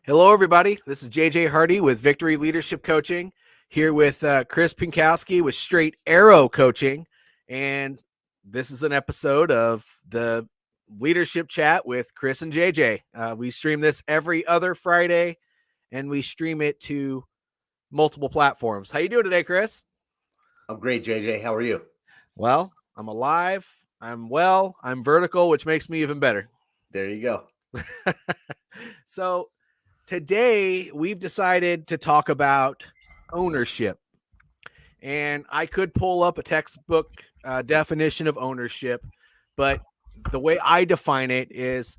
Hello, everybody. This is JJ Hardy with Victory Leadership Coaching, here with Chris Pinkowski with Straight Arrow Coaching. And this is an episode of the Leadership Chat with Chris and JJ. We stream this every other Friday, and we stream it to multiple platforms. How you doing today, Chris? I'm great, JJ. How are you? Well, I'm alive. I'm well. I'm vertical, which makes me even better. There you go. So today we've decided to talk about ownership. And I could pull up a textbook definition of ownership, but the way I define it is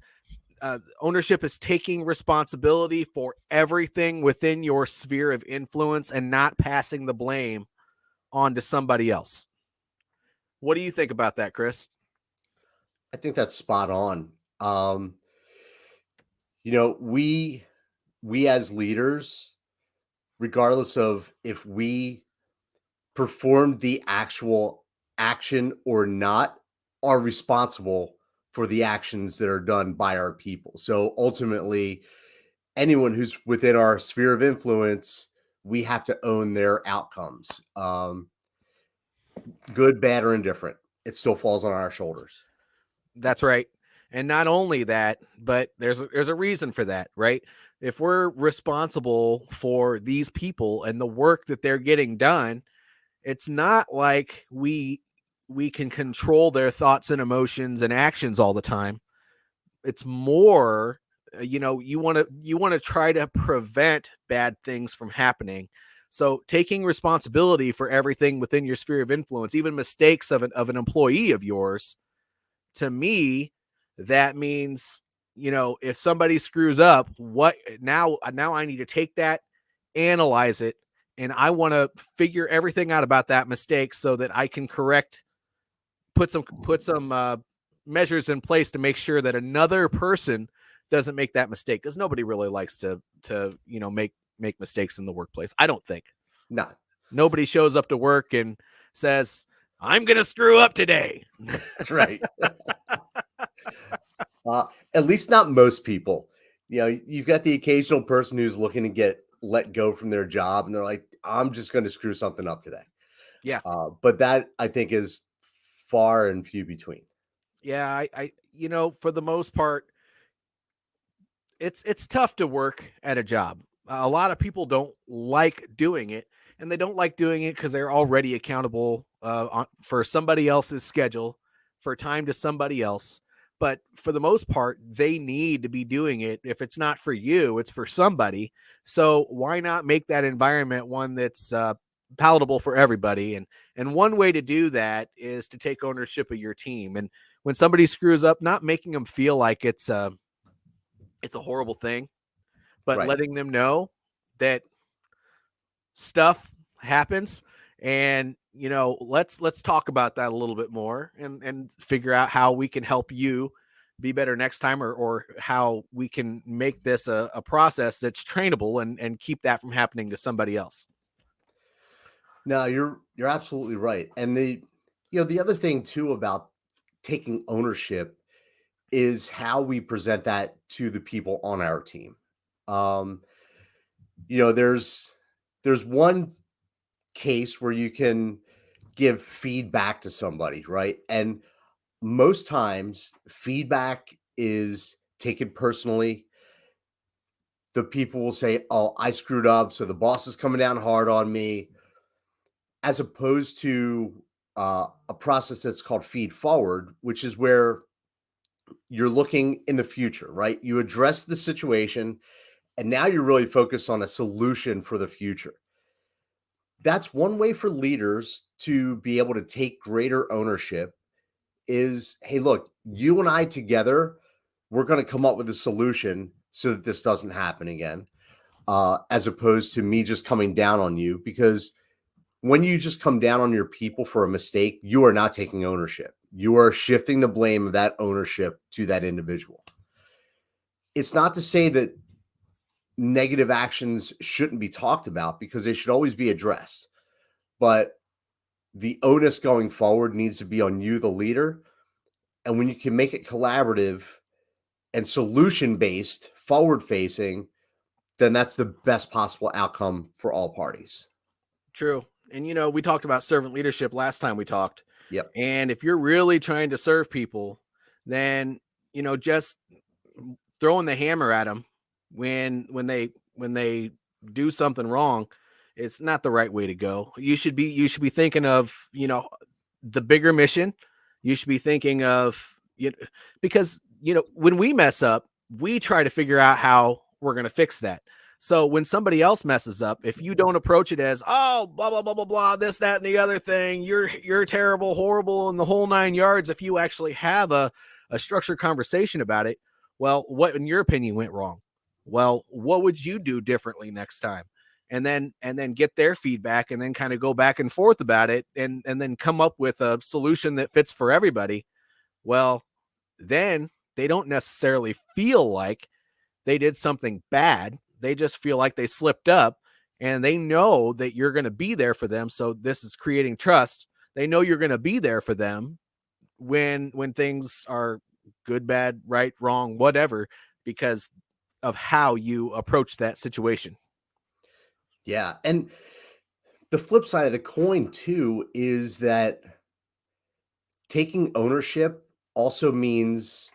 ownership is taking responsibility for everything within your sphere of influence and not passing the blame on to somebody else. What do you think about that, Chris? I think that's spot on. Um, we as leaders, regardless of if we perform the actual action or not, are responsible for the actions that are done by our people. So ultimately, anyone who's within our sphere of influence, we have to own their outcomes. Good, bad, or indifferent. It still falls on our shoulders. That's right. And not only that, but there's a reason for that, right? If we're responsible for these people and the work that they're getting done, it's not like we can control their thoughts and emotions and actions all the time. It's more you want to try to prevent bad things from happening. So taking responsibility for everything within your sphere of influence, even mistakes of an employee of yours, to me, that means, if somebody screws up, what now I need to take that, analyze it, and I want to figure everything out about that mistake so that I can put some measures in place to make sure that another person doesn't make that mistake, because nobody really likes to make mistakes in the workplace. I don't think. No. Nobody shows up to work and says, I'm gonna screw up today. That's right. At least not most people. You've got the occasional person who's looking to get let go from their job, and they're like, "I'm just going to screw something up today." Yeah. But that, I think, is far and few between. Yeah, I for the most part, it's tough to work at a job. A lot of people don't like doing it, and they don't like doing it because they're already accountable for somebody else's schedule, for time to somebody else. But for the most part, they need to be doing it. If it's not for you, it's for somebody. So why not make that environment one that's palatable for everybody? And one way to do that is to take ownership of your team. And when somebody screws up, not making them feel like it's a horrible thing, but Right. letting them know that stuff happens. And let's talk about that a little bit more and figure out how we can help you be better next time, or how we can make this a process that's trainable and keep that from happening to somebody else. No, you're absolutely right. And the other thing too about taking ownership is how we present that to the people on our team. Um, there's one case where you can give feedback to somebody, right? And most times feedback is taken personally. The people will say, "Oh, I screwed up, so the boss is coming down hard on me," as opposed to a process that's called feed forward, which is where you're looking in the future, right? You address the situation, and now you're really focused on a solution for the future. That's one way for leaders to be able to take greater ownership is, hey, look, you and I together, we're going to come up with a solution so that this doesn't happen again, as opposed to me just coming down on you. Because when you just come down on your people for a mistake, you are not taking ownership. You are shifting the blame of that ownership to that individual. It's not to say that negative actions shouldn't be talked about, because they should always be addressed. But the onus going forward needs to be on you, the leader. And when you can make it collaborative and solution based, forward facing, then that's the best possible outcome for all parties. True. And we talked about servant leadership last time we talked. Yep. And if you're really trying to serve people, then just throwing the hammer at them when they do something wrong, it's not the right way to go. You should be thinking of the bigger mission. You should be thinking of because when we mess up, we try to figure out how we're going to fix that. So when somebody else messes up, if you don't approach it as, oh, blah, blah, blah, blah, blah, this, that, and the other thing, you're terrible, horrible, and the whole 9 yards. If you actually have a structured conversation about it, well, what in your opinion went wrong? Well, what would you do differently next time? And then get their feedback, and then kind of go back and forth about it, and then come up with a solution that fits for everybody. Well, then they don't necessarily feel like they did something bad. They just feel like they slipped up, and they know that you're going to be there for them. So this is creating trust. They know you're going to be there for them when things are good, bad, right, wrong, whatever, because of how you approach that situation. Yeah. And the flip side of the coin too is that taking ownership also means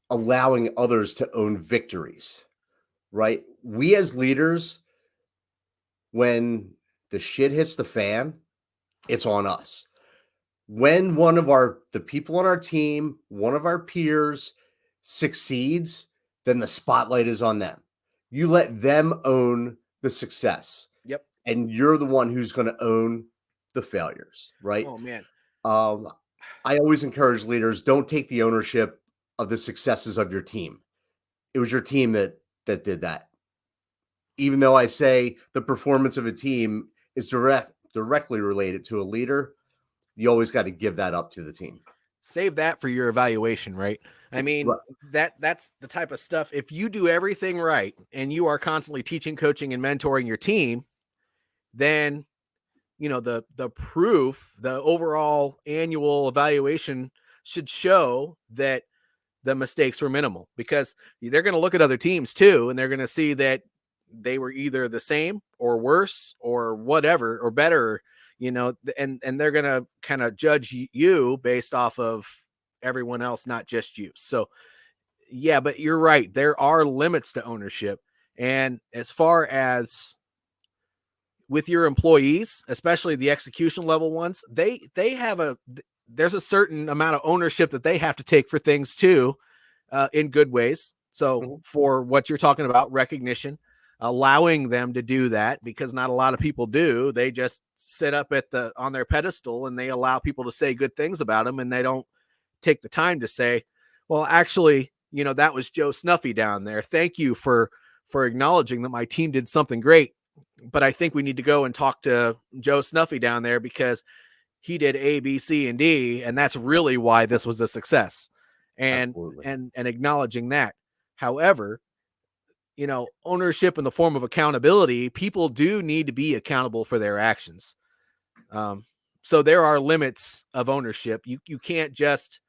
allowing others to own victories, right? We as leaders, when the shit hits the fan, it's on us. When the people on our team, one of our peers succeeds, then the spotlight is on them. You let them own the success. Yep. And you're the one who's going to own the failures, right? Oh man. I always encourage leaders, don't take the ownership of the successes of your team. It was your team that did that. Even though I say the performance of a team is directly related to a leader, you always got to give that up to the team. Save that for your evaluation, right? I mean, Right. that's the type of stuff. If you do everything right and you are constantly teaching, coaching, and mentoring your team, then the proof, the overall annual evaluation should show that the mistakes were minimal, because they're going to look at other teams too, and they're going to see that they were either the same or worse or whatever or better, and they're going to kind of judge you based off of everyone else, not just you. So yeah, but you're right. There are limits to ownership. And as far as with your employees, especially the execution level ones, they have there's a certain amount of ownership that they have to take for things too, in good ways. So for what you're talking about, recognition, allowing them to do that, because not a lot of people do. They just sit up on their pedestal, and they allow people to say good things about them, and they don't take the time to say, well, actually, that was Joe Snuffy down there. Thank you for acknowledging that my team did something great, but I think we need to go and talk to Joe Snuffy down there, because he did A, B, C, and D, and that's really why this was a success. And Absolutely. and acknowledging that. However, ownership in the form of accountability, people do need to be accountable for their actions. So there are limits of ownership. You can't just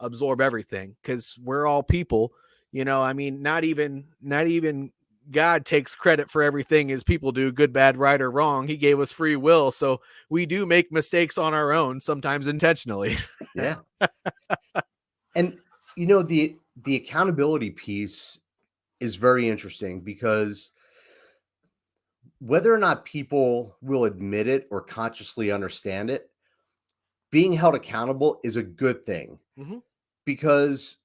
absorb everything, because we're all people. I mean, not even God takes credit for everything his people do, good, bad, right, or wrong. He gave us free will. So we do make mistakes on our own, sometimes intentionally. Yeah. And the accountability piece is very interesting, because whether or not people will admit it or consciously understand it, being held accountable is a good thing. Mm-hmm. Because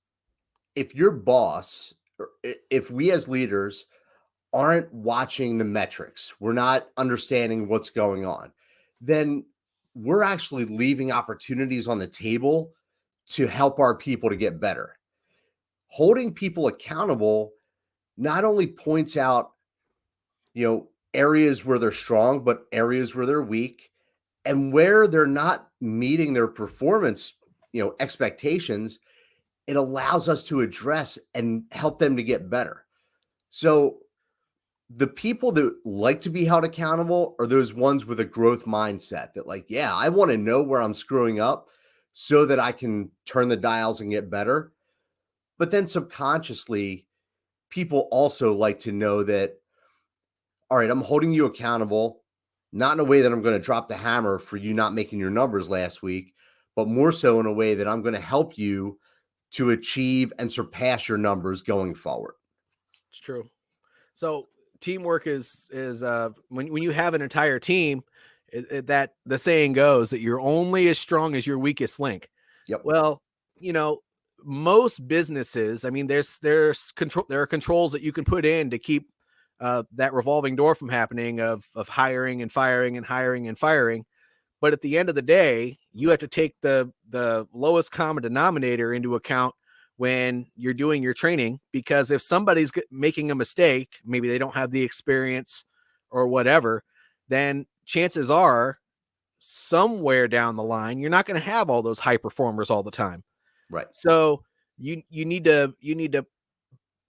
if your boss, or if we as leaders aren't watching the metrics, we're not understanding what's going on, then we're actually leaving opportunities on the table to help our people to get better. Holding people accountable not only points out, areas where they're strong, but areas where they're weak, and where they're not meeting their performance, expectations. It allows us to address and help them to get better. So the people that like to be held accountable are those ones with a growth mindset that, like, yeah, I want to know where I'm screwing up so that I can turn the dials and get better. But then subconsciously, people also like to know that, all right, I'm holding you accountable, not in a way that I'm going to drop the hammer for you not making your numbers last week, but more so in a way that I'm going to help you to achieve and surpass your numbers going forward. It's true. So teamwork is when you have an entire team, that the saying goes that you're only as strong as your weakest link. Yep. Well, you know, most businesses, I mean, there's control, there are controls that you can put in to keep that revolving door from happening of hiring and firing and hiring and firing. But at the end of the day, you have to take the lowest common denominator into account when you're doing your training, because if somebody's making a mistake, maybe they don't have the experience or whatever, then chances are somewhere down the line you're not going to have all those high performers all the time. Right. So you need to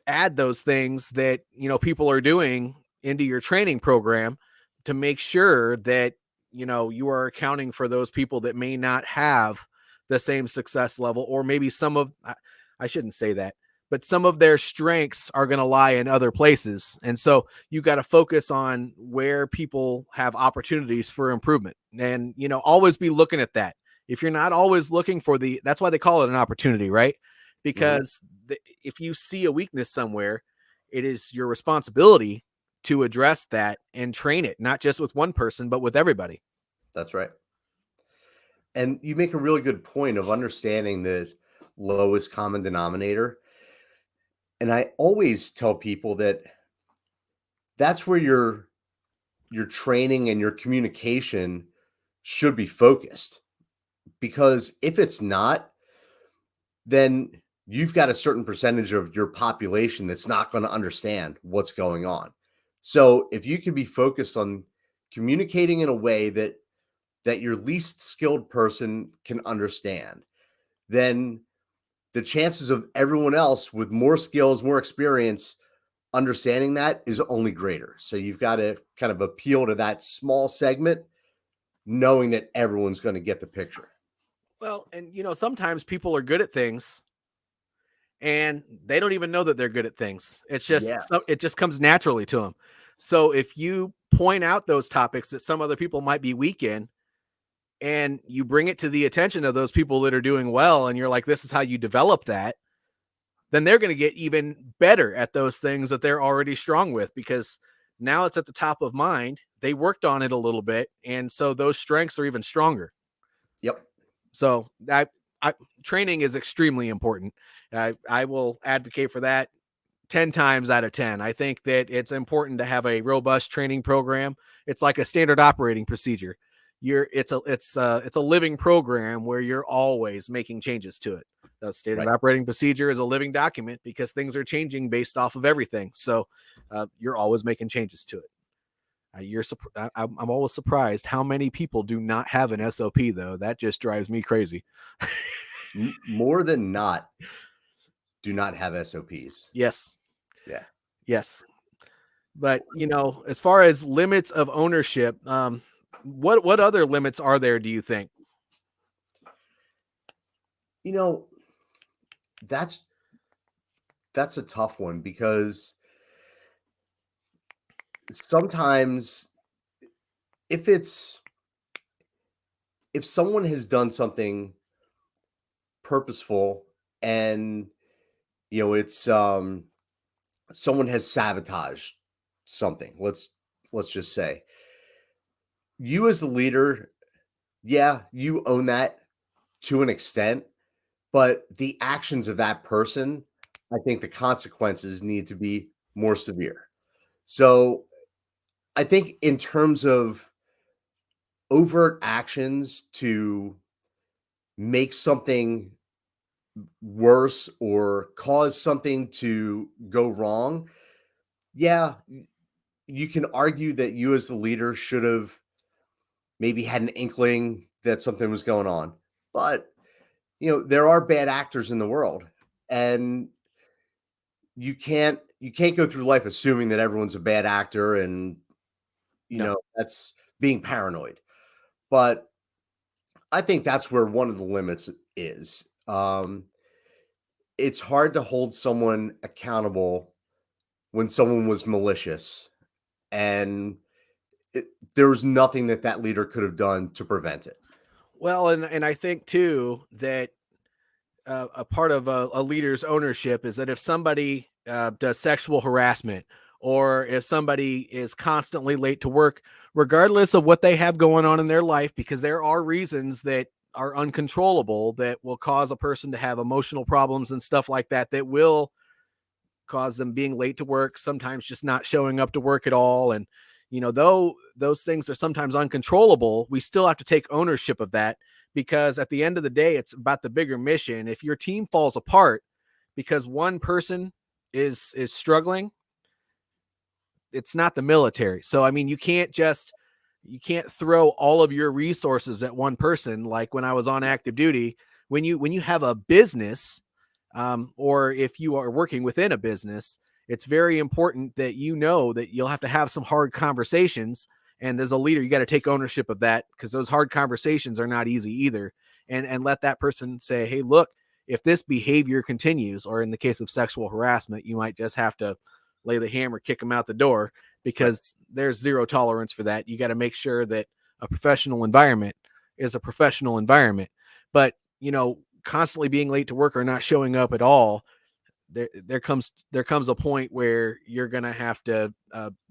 add those things that people are doing into your training program to make sure that you are accounting for those people that may not have the same success level, or maybe I shouldn't say that, but some of their strengths are going to lie in other places. And so you got to focus on where people have opportunities for improvement, and always be looking at that. If you're not always looking for that's why they call it an opportunity, right? Mhm. Because if you see a weakness somewhere, it is your responsibility to address that and train it, not just with one person, but with everybody. That's right. And you make a really good point of understanding the lowest common denominator. And I always tell people that that's where your training and your communication should be focused. Because if it's not, then you've got a certain percentage of your population that's not going to understand what's going on. So if you can be focused on communicating in a way that your least skilled person can understand, then the chances of everyone else with more skills, more experience understanding that is only greater. So you've got to kind of appeal to that small segment, knowing that everyone's going to get the picture. Well, and sometimes people are good at things and they don't even know that they're good at things. Yeah. It just comes naturally to them. So if you point out those topics that some other people might be weak in, and you bring it to the attention of those people that are doing well, and you're like, this is how you develop that, then they're going to get even better at those things that they're already strong with, because now it's at the top of mind. They worked on it a little bit, and so those strengths are even stronger. Yep. So I training is extremely important. I will advocate for that 10 times out of 10. I think that it's important to have a robust training program. It's like a standard operating procedure. It's a living program where you're always making changes to it. The standard Right. operating procedure is a living document because things are changing based off of everything. So you're always making changes to it. I'm always surprised how many people do not have an SOP, though. That just drives me crazy. More than not, do not have SOPs. Yes, Yeah. yes. But as far as limits of ownership, what other limits are there, do you think? You know, that's that's a tough one because sometimes if it's if someone has done something purposeful and it's someone has sabotaged something, let's just say, you as the leader, yeah, you own that to an extent, but the actions of that person, I think the consequences need to be more severe. So I think in terms of overt actions to make something worse or cause something to go wrong, yeah, you can argue that you as the leader should have maybe had an inkling that something was going on. But, there are bad actors in the world, and you can't go through life assuming that everyone's a bad actor, and No. that's being paranoid. But I think that's where one of the limits is. It's hard to hold someone accountable when someone was malicious, and there was nothing that that leader could have done to prevent it. Well, and I think too that a part of a leader's ownership is that if somebody does sexual harassment, or if somebody is constantly late to work, regardless of what they have going on in their life, because there are reasons that are uncontrollable that will cause a person to have emotional problems and stuff like that, that will cause them being late to work, sometimes just not showing up to work at all. And, though those things are sometimes uncontrollable, we still have to take ownership of that, because at the end of the day, it's about the bigger mission. If your team falls apart because one person is struggling, it's not the military. So, I mean, you can't throw all of your resources at one person. Like when I was on active duty, when you have a business, or if you are working within a business, it's very important that that you'll have to have some hard conversations. And as a leader, you got to take ownership of that, because those hard conversations are not easy either. And let that person say, hey, look, if this behavior continues, or in the case of sexual harassment, you might just have to lay the hammer, kick them out the door, Right. because there's zero tolerance for that. You got to make sure that a professional environment is a professional environment. But, constantly being late to work or not showing up at all, there comes a point where you're gonna have to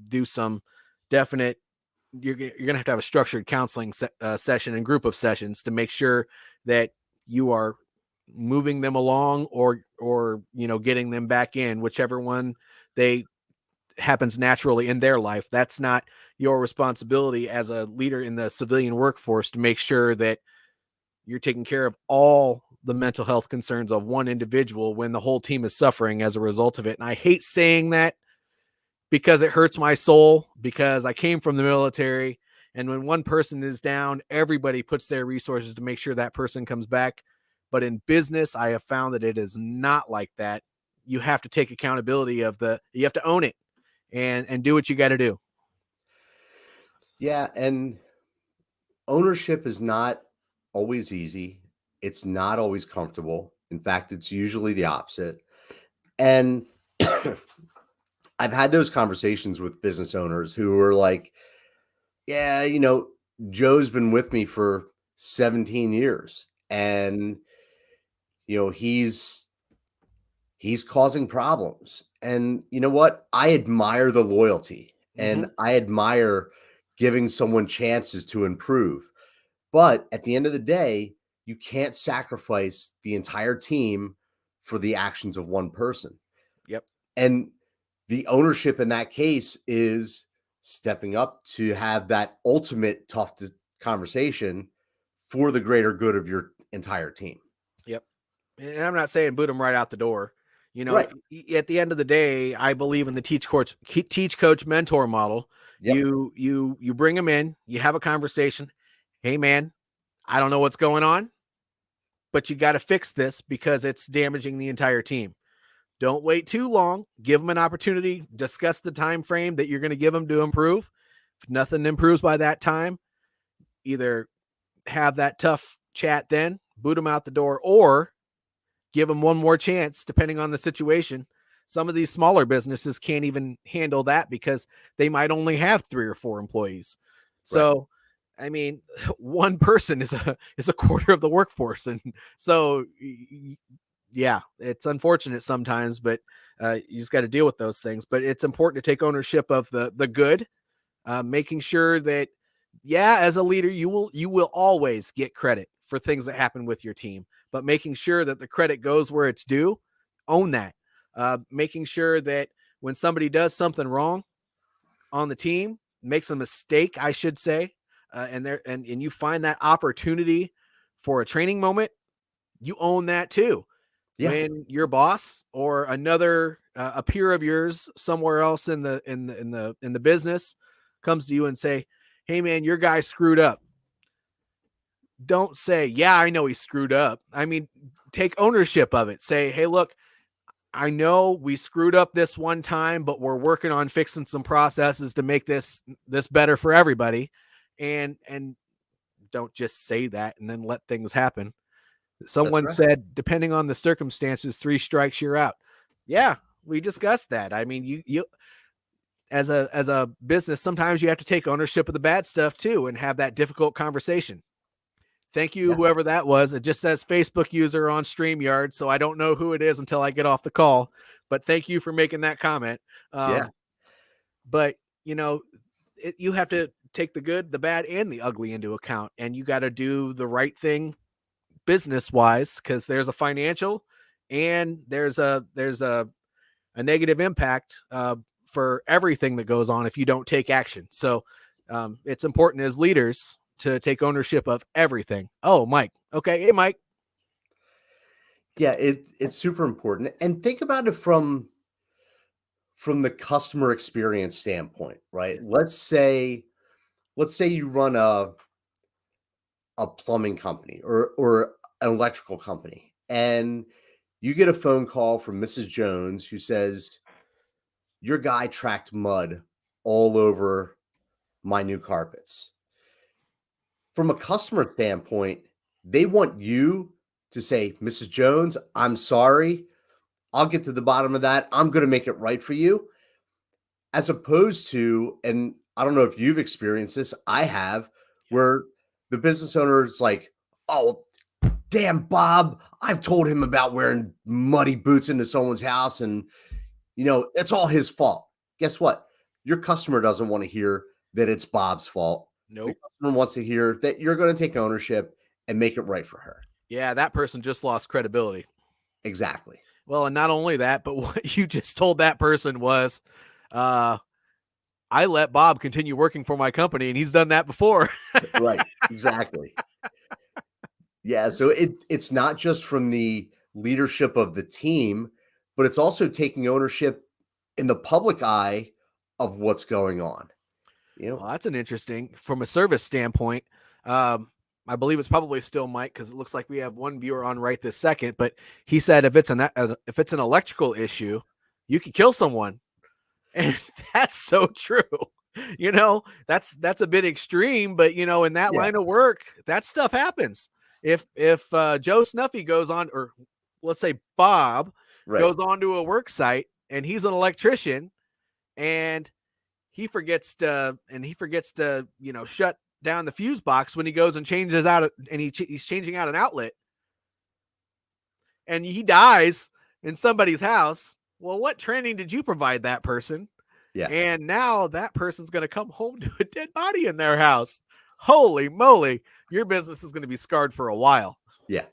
do some definite. You're gonna have to have a structured counseling session and group of sessions to make sure that you are moving them along, or getting them back in, whichever one they happens naturally in their life. That's not your responsibility as a leader in the civilian workforce to make sure that you're taking care of all the mental health concerns of one individual when the whole team is suffering as a result of it. And I hate saying that, because it hurts my soul, because I came from the military. And when one person is down, everybody puts their resources to make sure that person comes back. But in business, I have found that it is not like that. You have to take accountability you have to own it, and do what you got to do. Yeah, and ownership is not always easy. It's not always comfortable. In fact, it's usually the opposite. And I've had those conversations with business owners who are like, yeah, Joe's been with me for 17 years, and he's causing problems. And you know what? I admire the loyalty, and Mm-hmm. I admire giving someone chances to improve. But at the end of the day, you can't sacrifice the entire team for the actions of one person. Yep. And the ownership in that case is stepping up to have that ultimate conversation for the greater good of your entire team. Yep. And I'm not saying boot them right out the door. Right. At the end of the day, I believe in the teach coach mentor model. Yep. You bring them in, you have a conversation. Hey man, I don't know what's going on, but you got to fix this because it's damaging the entire team. Don't wait too long. Give them an opportunity. Discuss the time frame that you're going to give them to improve. If nothing improves by that time, either have that tough chat, then boot them out the door, or give them one more chance, depending on the situation. Some of these smaller businesses can't even handle that because they might only have 3 or 4 employees. Right. So, I mean, one person is a quarter of the workforce, and so yeah, it's unfortunate sometimes, but you just got to deal with those things. But it's important to take ownership of the good, making sure that, yeah, as a leader, you will always get credit for things that happen with your team, but making sure that the credit goes where it's due. Own that. Making sure that when somebody does something wrong on the team, makes a mistake, I should say, and you find that opportunity for a training moment, you own that too. Yeah. When your boss or another a peer of yours somewhere else in the business comes to you and say, "Hey man, your guy screwed up." Don't say, "Yeah, I know he screwed up." I mean, take ownership of it. Say, "Hey, look, I know we screwed up this one time, but we're working on fixing some processes to make this better for everybody." And don't just say that and then let things happen. That's Someone right. said, depending on the circumstances, 3 strikes, you're out. Yeah. We discussed that. I mean, you as a business, sometimes you have to take ownership of the bad stuff too and have that difficult conversation. Thank you, Yeah. whoever that was. It just says Facebook user on StreamYard, so I don't know who it is until I get off the call. But thank you for making that comment. Yeah. But you have to take the good, the bad, and the ugly into account, and you got to do the right thing business wise, because there's a financial and there's a negative impact for everything that goes on if you don't take action. So it's important as leaders to take ownership of everything. Oh, Mike. Okay. Hey, Mike. Yeah, it's super important. And think about it from the customer experience standpoint, right? Let's say you run a plumbing company or an electrical company, and you get a phone call from Mrs. Jones who says, your guy tracked mud all over my new carpets. From a customer standpoint, they want you to say, Mrs. Jones, I'm sorry. I'll get to the bottom of that. I'm going to make it right for you. As opposed to, and I don't know if you've experienced this, I have, where the business owner is like, oh, damn, Bob, I've told him about wearing muddy boots into someone's house, and it's all his fault. Guess what? Your customer doesn't want to hear that it's Bob's fault. The Nope. customer wants to hear that you're going to take ownership and make it right for her. Yeah, that person just lost credibility. Exactly. Well, and not only that, but what you just told that person was, I let Bob continue working for my company, and he's done that before. Right. Exactly. Yeah. So it's not just from the leadership of the team, but it's also taking ownership in the public eye of what's going on. Well, that's an interesting, from a service standpoint. I believe it's probably still Mike, because it looks like we have one viewer on right this second. But he said if it's an electrical issue, you could kill someone, and that's so true. That's a bit extreme, but in that Yeah. line of work, that stuff happens. If Joe Snuffy goes on, or let's say Bob Right. goes onto a work site and he's an electrician, and he forgets to shut down the fuse box when he goes and changes out, and he's changing out an outlet, and he dies in somebody's house. Well, what training did you provide that person? Yeah. And now that person's going to come home to a dead body in their house. Holy moly, your business is going to be scarred for a while. Yeah.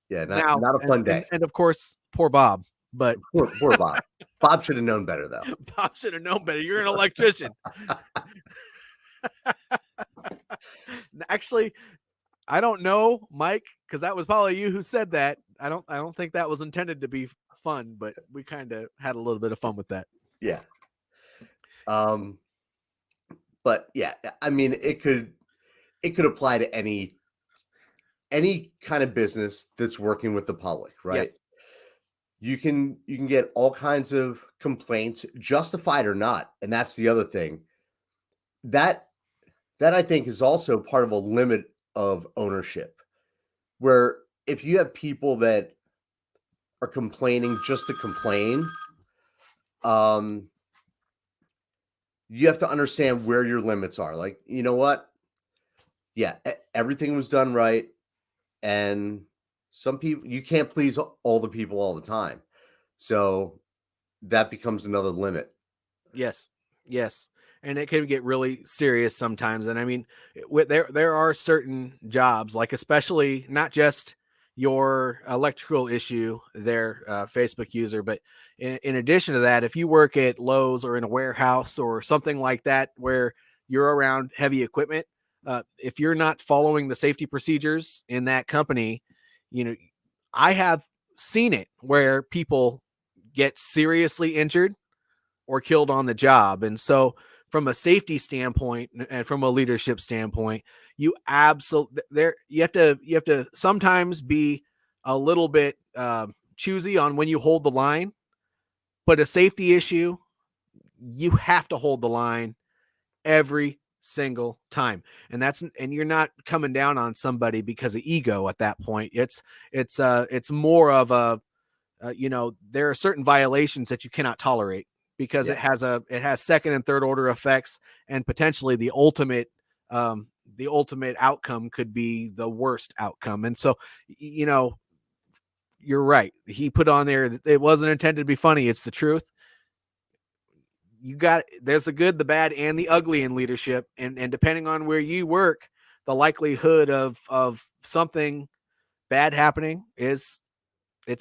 Yeah. Now, Not a fun day. and of course, poor Bob. But Poor Bob. Bob should have known better, though. Bob should have known better. You're an electrician. Actually, I don't know, Mike, because that was probably you who said that. I don't think that was intended to be fun, but we kind of had a little bit of fun with that. Yeah. But yeah, I mean, it could apply to any kind of business that's working with the public, right? Yes. You can get all kinds of complaints, justified or not, and that's the other thing. That I think is also part of a limit of ownership, where if you have people that are complaining just to complain, you have to understand where your limits are. Like, you know what? Yeah, everything was done right, and some people, you can't please all the people all the time. So that becomes another limit. Yes. Yes. And it can get really serious sometimes. And I mean, there are certain jobs, like especially not just your electrical issue, their Facebook user, but in addition to that, if you work at Lowe's or in a warehouse or something like that, where you're around heavy equipment, if you're not following the safety procedures in that company, I have seen it where people get seriously injured or killed on the job. And so from a safety standpoint and from a leadership standpoint, you have to sometimes be a little bit choosy on when you hold the line, but a safety issue, you have to hold the line every single time. And you're not coming down on somebody because of ego at that point. It's more of there are certain violations that you cannot tolerate because Yeah. it has second and third order effects, and potentially the ultimate outcome could be the worst outcome. And so, you're right. He put on there that it wasn't intended to be funny. It's the truth. There's the good, the bad, and the ugly in leadership. And depending on where you work, the likelihood of something bad happening it's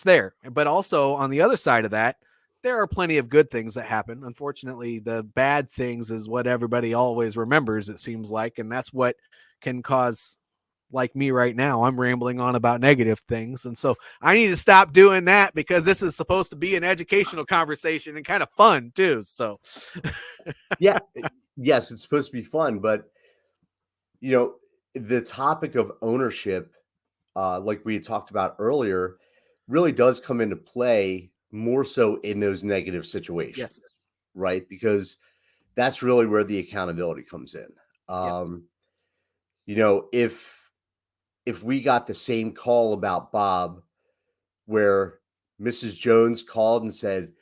there. But also on the other side of that, there are plenty of good things that happen. Unfortunately, the bad things is what everybody always remembers, it seems like. And that's what can cause, like me right now, I'm rambling on about negative things. And so I need to stop doing that because this is supposed to be an educational conversation and kind of fun too. So, Yeah. Yes, it's supposed to be fun, but the topic of ownership, like we had talked about earlier, really does come into play more so in those negative yes. situations, right? Because that's really where the accountability comes in. Yep. Um, if we got the same call about Bob where Mrs. Jones called and said,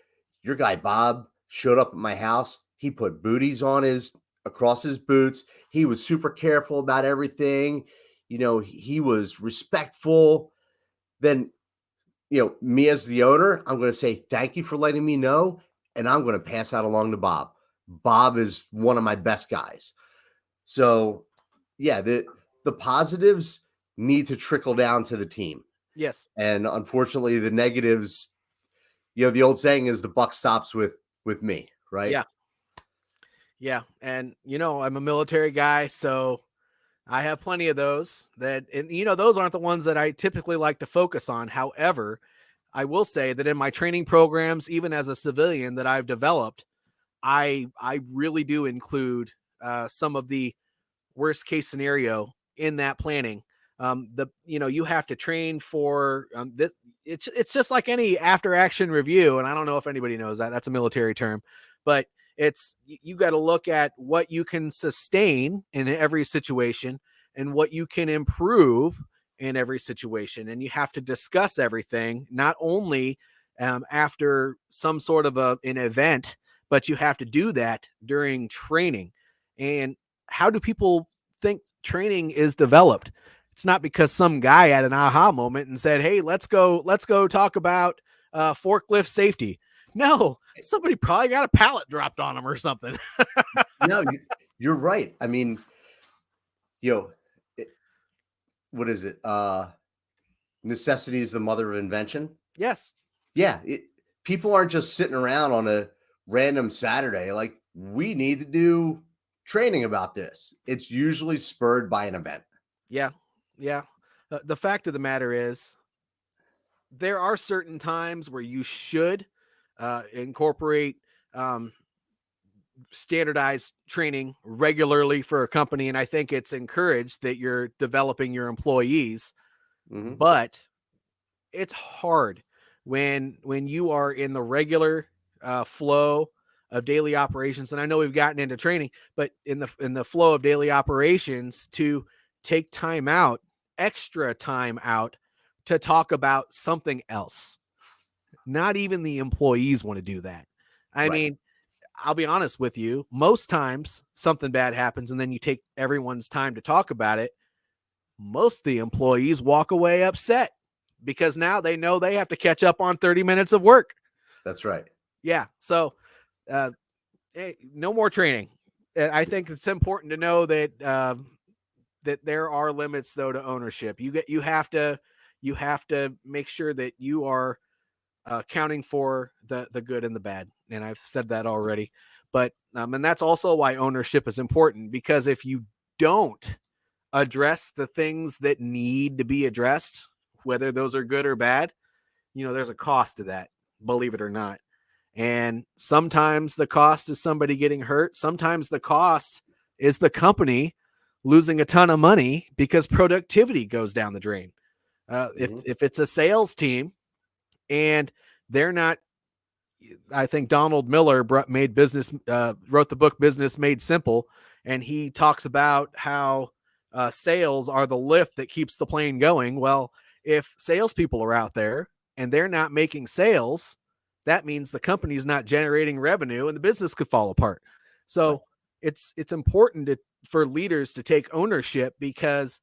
"Your guy Bob showed up at my house. He put booties on his across his boots. He was super careful about everything. He was respectful." Then, me as the owner, I'm going to say, "Thank you for letting me know." And I'm going to pass that along to Bob. Bob is one of my best guys. So, yeah, the positives need to trickle down to the team. Yes. And unfortunately, the negatives, the old saying is the buck stops with me, right? Yeah. Yeah. And, I'm a military guy, so I have plenty of those and those aren't the ones that I typically like to focus on. However, I will say that in my training programs, even as a civilian that I've developed, I really do include some of the worst case scenario in that planning. You have to train for this. It's just like any after action review, and I don't know if anybody knows that. That's a military term, but you got to look at what you can sustain in every situation and what you can improve in every situation, and you have to discuss everything not only after some sort of an event, but you have to do that during training. And how do people think training is developed? It's not because some guy had an aha moment and said, "Hey, let's go talk about forklift safety." No, somebody probably got a pallet dropped on them or something. No, you're right. I mean, it, what is it? Necessity is the mother of invention. Yes. Yeah, people aren't just sitting around on a random Saturday. Like, we need to do training about this. It's usually spurred by an event. Yeah. Yeah. The fact of the matter is, there are certain times where you should incorporate um, standardized training regularly for a company. And I think it's encouraged that you're developing your employees, Hmm. but it's hard when you are in the regular flow of daily operations. And I know we've gotten into training, but in the flow of daily operations, to take time out, extra time out, to talk about something else. Not even the employees want to do that. I Right. mean, I'll be honest with you, most times something bad happens and then you take everyone's time to talk about it. Most of the employees walk away upset because now they know they have to catch up on 30 minutes of work. That's right. Yeah. So, uh, no more training. I think it's important to know that that there are limits though to ownership. You have to make sure that you are accounting for the good and the bad. And I've said that already, but and that's also why ownership is important, because if you don't address the things that need to be addressed, whether those are good or bad, there's a cost to that, believe it or not. And sometimes the cost is somebody getting hurt. Sometimes the cost is the company losing a ton of money because productivity goes down the drain. Hmm. If it's a sales team and they're not, I think Donald Miller made business, wrote the book Business Made Simple, and he talks about how sales are the lift that keeps the plane going. Well, if salespeople are out there and they're not making sales, that means the company's not generating revenue and the business could fall apart. So it's important for leaders to take ownership, because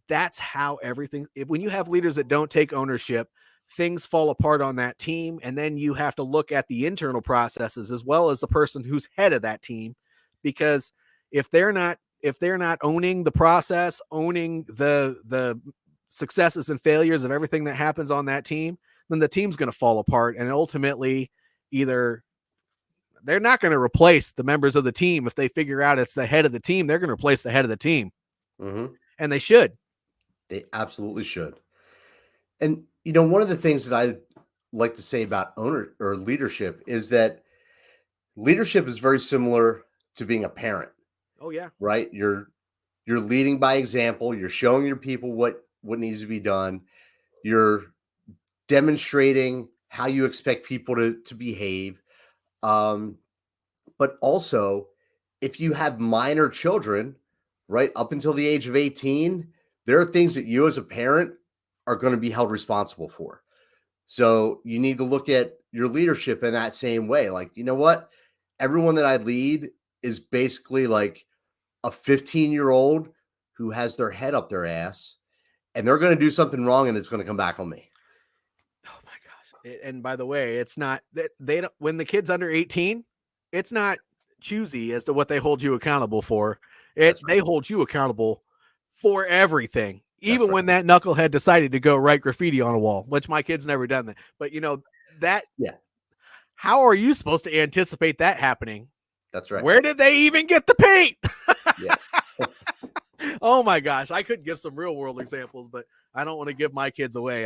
that's how everything, when you have leaders that don't take ownership, things fall apart on that team. And then you have to look at the internal processes as well as the person who's head of that team, because if they're not owning the process, owning the successes and failures of everything that happens on that team, then the team's going to fall apart. And ultimately, either they're not going to replace the members of the team. If they figure out it's the head of the team, they're going to replace the head of the team. And they should. They absolutely should. And, one of the things that I like to say about owner or leadership is that leadership is very similar to being a parent. Oh yeah. Right. You're leading by example. You're showing your people what needs to be done. You're demonstrating how you expect people to behave. But also, if you have minor children, right, up until the age of 18, there are things that you as a parent are going to be held responsible for. So you need to look at your leadership in that same way. Like, you know what? Everyone that I lead is basically like a 15-year-old who has their head up their ass, and they're going to do something wrong and it's going to come back on me. Oh my gosh. And by the way, it's not that they don't, when the kid's under 18, it's not choosy as to what they hold you accountable for. They hold you accountable for everything. Even when that knucklehead decided to go write graffiti on a wall, which my kid's never done that. But how are you supposed to anticipate that happening? That's right. Where did they even get the paint? Oh my gosh. I could give some real world examples, but I don't want to give my kids away.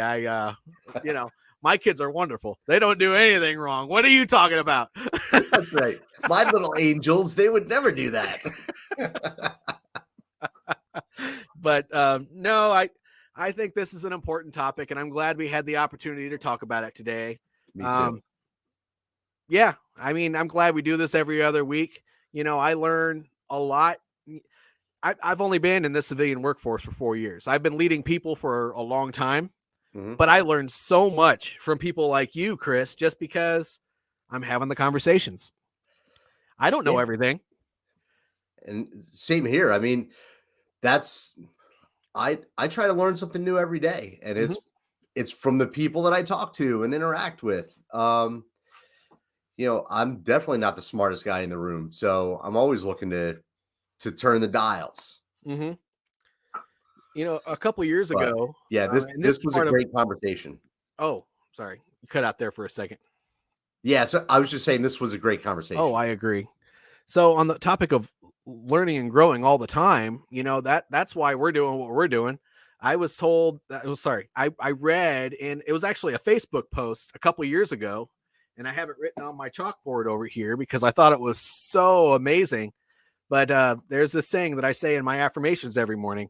My kids are wonderful. They don't do anything wrong. What are you talking about? That's right. My little angels, they would never do that. But no, I think this is an important topic, and I'm glad we had the opportunity to talk about it today. Me too. Yeah, I mean, I'm glad we do this every other week. I learn a lot. I've only been in the civilian workforce for 4 years. I've been leading people for a long time, but I learned so much from people like you, Chris, just because I'm having the conversations. I don't know everything. And same here. I mean, I try to learn something new every day, and it's from the people that I talk to and interact with. I'm definitely not the smartest guy in the room, so I'm always looking to turn the dials. A couple years ago. Yeah, this was a great conversation. Oh, sorry. You cut out there for a second. Yeah, so I was just saying this was a great conversation. Oh, I agree. So on the topic of learning and growing all the time, that's why we're doing what we're doing. I was told that I read, and it was actually a Facebook post a couple years ago, and I have it written on my chalkboard over here because I thought it was so amazing. But there's this saying that I say in my affirmations every morning.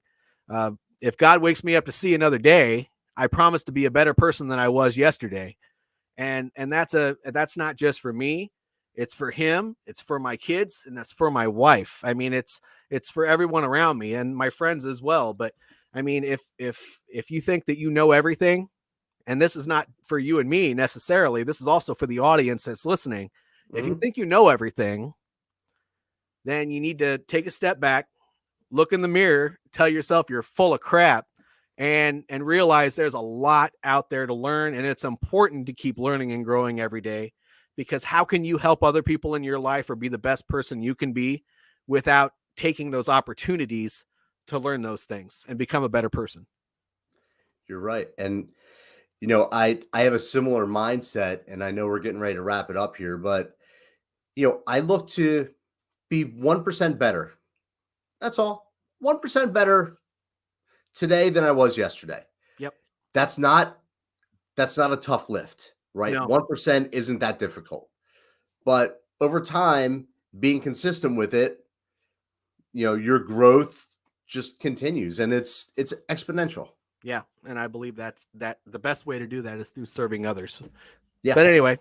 If God wakes me up to see another day, I promise to be a better person than I was yesterday. And that's not just for me. It's for him, it's for my kids, and that's for my wife. I mean, it's for everyone around me and my friends as well. But I mean, if you think that you know everything, and this is not for you and me necessarily, this is also for the audience that's listening. If you think you know everything, then you need to take a step back, look in the mirror, tell yourself you're full of crap, and realize there's a lot out there to learn. And it's important to keep learning and growing every day. Because how can you help other people in your life or be the best person you can be without taking those opportunities to learn those things and become a better person? You're right. And, I have a similar mindset, and I know we're getting ready to wrap it up here, but, I look to be 1% better. That's all. 1% better today than I was yesterday. Yep. That's not a tough lift. Right. No. 1% isn't that difficult, but over time, being consistent with it, your growth just continues, and it's exponential. Yeah. And I believe that the best way to do that is through serving others. Yeah. But anyway,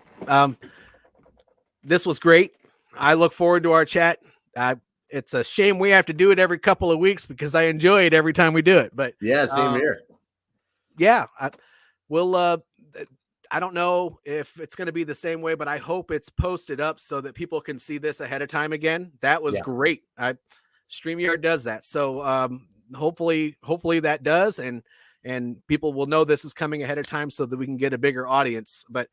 this was great. I look forward to our chat. It's a shame we have to do it every couple of weeks because I enjoy it every time we do it, but yeah, same here. Yeah. I don't know if it's going to be the same way, but I hope it's posted up so that people can see this ahead of time again. That was Yeah. great. StreamYard does that. So hopefully that does, and people will know this is coming ahead of time so that we can get a bigger audience. But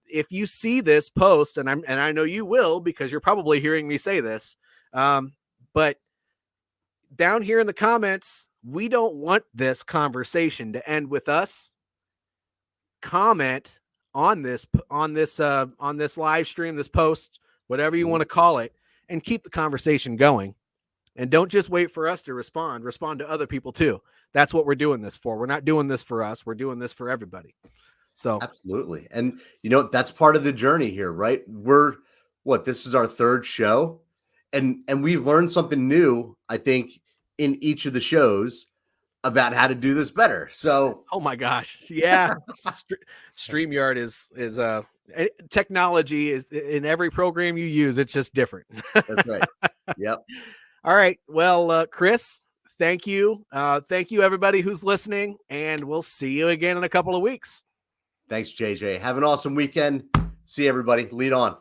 if you see this post, and I know you will, because you're probably hearing me say this, but down here in the comments, we don't want this conversation to end with us. Comment on this live stream, this post, whatever you want to call it, and keep the conversation going. And don't just wait for us to respond to other people too. That's what we're doing this for. We're not doing this for us. We're doing this for everybody. So absolutely. And that's part of the journey here, right? This is our third show, and we've learned something new, I think, in each of the shows about how to do this better. So, oh my gosh. Yeah. StreamYard is technology is in every program you use. It's just different. That's right. Yep. All right. Well, Chris, thank you. Thank you, everybody who's listening, and we'll see you again in a couple of weeks. Thanks, JJ. Have an awesome weekend. See everybody. Lead on.